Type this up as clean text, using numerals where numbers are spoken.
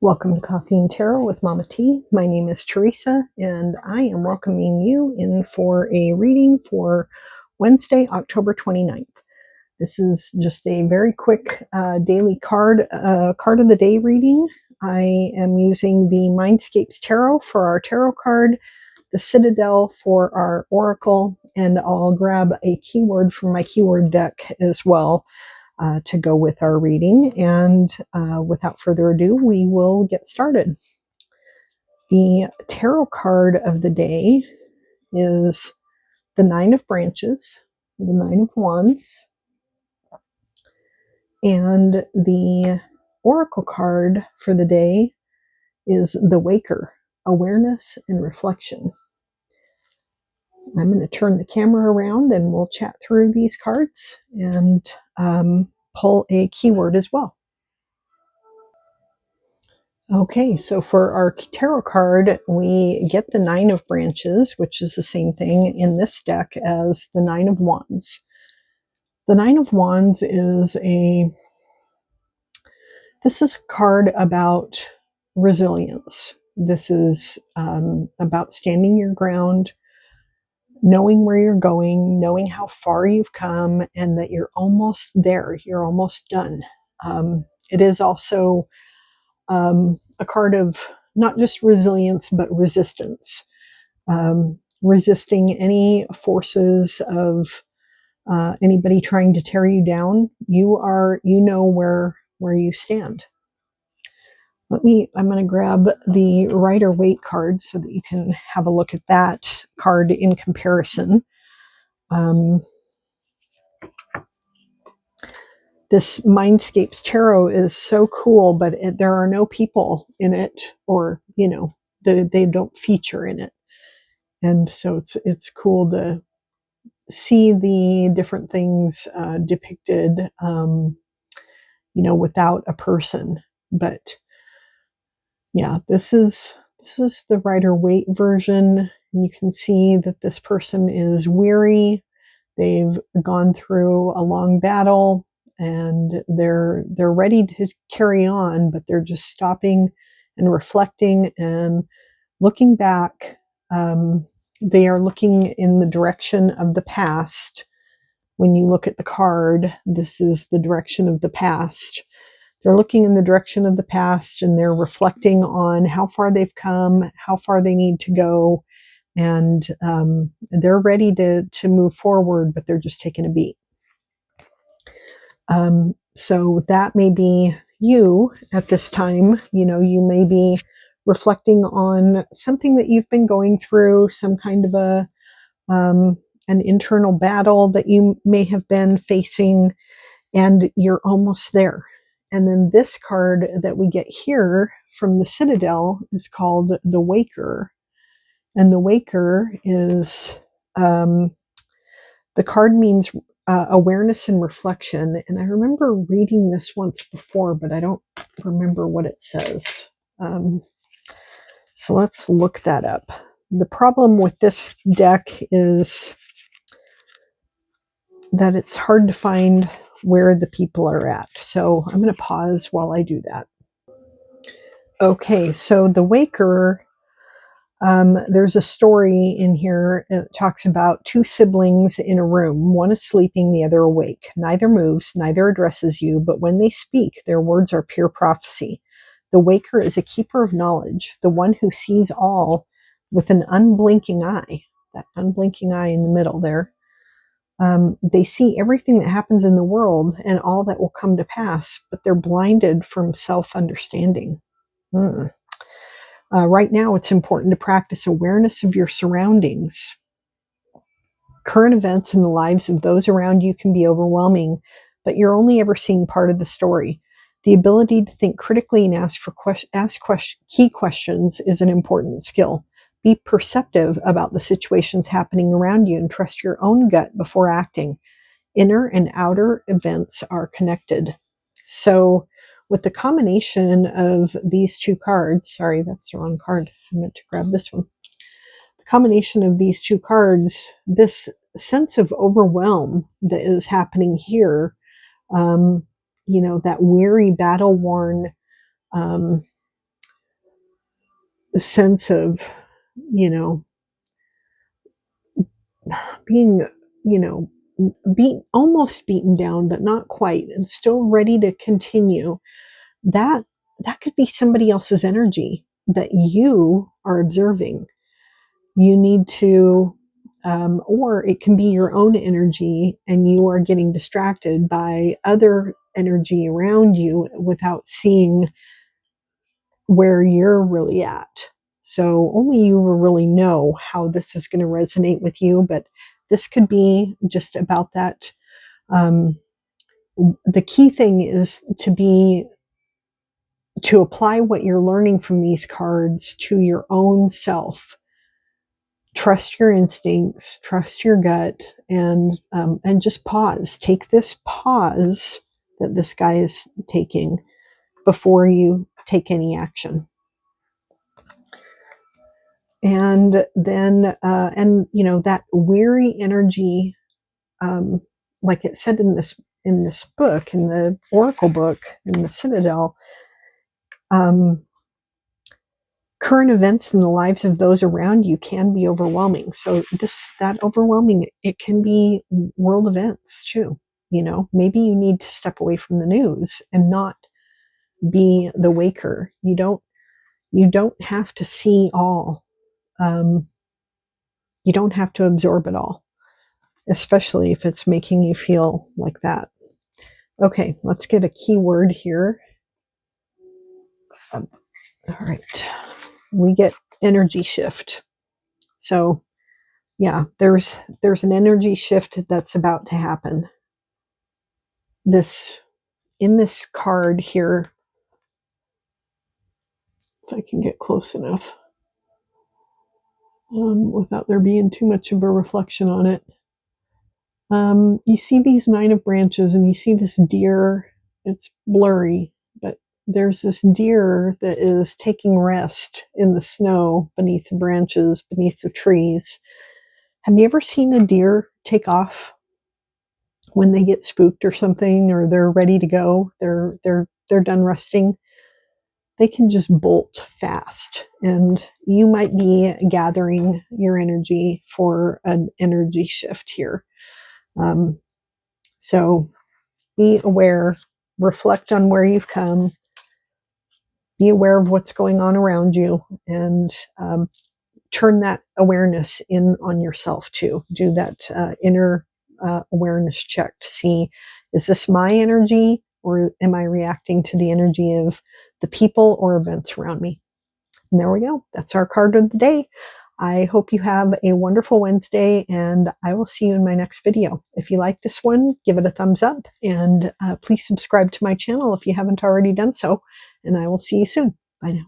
Welcome to Coffee and Tarot with Mama T. My name is Teresa, and I am welcoming you in for a reading for Wednesday, October 29th. This is just a very quick daily card of the day reading. I am using the MindScapes Tarot for our tarot card, the Citadel for our Oracle, and I'll grab a keyword from my keyword deck as well to go with our reading. And without further ado, we will get started. The tarot card of the day is the Nine of Branches, the Nine of Wands, and the Oracle card for the day is the Waker, Awareness and Reflection. I'm going to turn the camera around and we'll chat through these cards and pull a keyword as well. Okay, so for our tarot card, we get the Nine of Branches, which is the same thing in this deck as the Nine of Wands. The Nine of Wands is a card about resilience. This is about standing your ground, knowing where you're going, knowing how far you've come, and that you're almost there. You're almost done. It is also a card of not just resilience, but resistance. Resisting any forces of anybody trying to tear you down. You know where you stand. I'm going to grab the Rider-Waite card so that you can have a look at that card in comparison. This MindScapes Tarot is so cool, but there are no people in it, or, they don't feature in it. And so it's cool to see the different things depicted, without a person. But yeah, this is the Rider-Waite version. You can see that this person is weary. They've gone through a long battle and they're ready to carry on, but they're just stopping and reflecting and looking back. They are looking in the direction of the past. When you look at the card, this is the direction of the past. They're looking in the direction of the past and they're reflecting on how far they've come, how far they need to go, and they're ready to move forward, but they're just taking a beat. So that may be you at this time. You may be reflecting on something that you've been going through, some kind of an internal battle that you may have been facing, and you're almost there. And then this card that we get here from the Citadel is called the Waker. And the Waker is, the card means awareness and reflection. And I remember reading this once before, but I don't remember what it says. So let's look that up. The problem with this deck is that it's hard to find where the people are at. So I'm going to pause while I do that. Okay, so the Waker, there's a story in here. It talks about two siblings in a room. One is sleeping, the other awake. Neither moves, neither addresses you, but when they speak, their words are pure prophecy. The Waker is a keeper of knowledge, the one who sees all with an unblinking eye. That unblinking eye in the middle there. They see everything that happens in the world and all that will come to pass, but they're blinded from self-understanding. Right now, it's important to practice awareness of your surroundings. Current events in the lives of those around you can be overwhelming, but you're only ever seeing part of the story. The ability to think critically and ask key questions is an important skill. Be perceptive about the situations happening around you and trust your own gut before acting. Inner and outer events are connected. So with the combination of these two cards, sorry, that's the wrong card. I meant to grab this one. The combination of these two cards, this sense of overwhelm that is happening here, that weary, battle-worn sense of, you know, being, you know, being almost beaten down, but not quite, and still ready to continue, that that could be somebody else's energy that you are observing. You need to, or it can be your own energy, and you are getting distracted by other energy around you without seeing where you're really at. So only you will really know how this is going to resonate with you, but this could be just about that. Um, the key thing is to apply what you're learning from these cards to your own self. Trust your instincts, trust your gut, and just pause. Take this pause that this guy is taking before you take any action. And then, and you know, that weary energy, um, like it said in this book, in the Oracle book, in the Citadel. Current events in the lives of those around you can be overwhelming. So that overwhelming, it can be world events too. You know, maybe you need to step away from the news and not be the waker. You don't have to see all. You don't have to absorb it all, especially if it's making you feel like that. Okay, let's get a keyword here. All right, we get energy shift. So yeah, there's an energy shift that's about to happen. This in this card here, if I can get close enough, without there being too much of a reflection on it. You see these 9 of branches, and you see this deer. It's blurry, but there's this deer that is taking rest in the snow beneath the branches, beneath the trees. Have you ever seen a deer take off when they get spooked or something, or they're ready to go? They're done resting. They can just bolt fast, and you might be gathering your energy for an energy shift here. So be aware, reflect on where you've come, be aware of what's going on around you, and turn that awareness in on yourself too. Do that inner awareness check to see, is this my energy, or am I reacting to the energy of the people or events around me? And there we go. That's our card of the day. I hope you have a wonderful Wednesday, and I will see you in my next video. If you like this one, give it a thumbs up, and please subscribe to my channel if you haven't already done so, and I will see you soon. Bye now.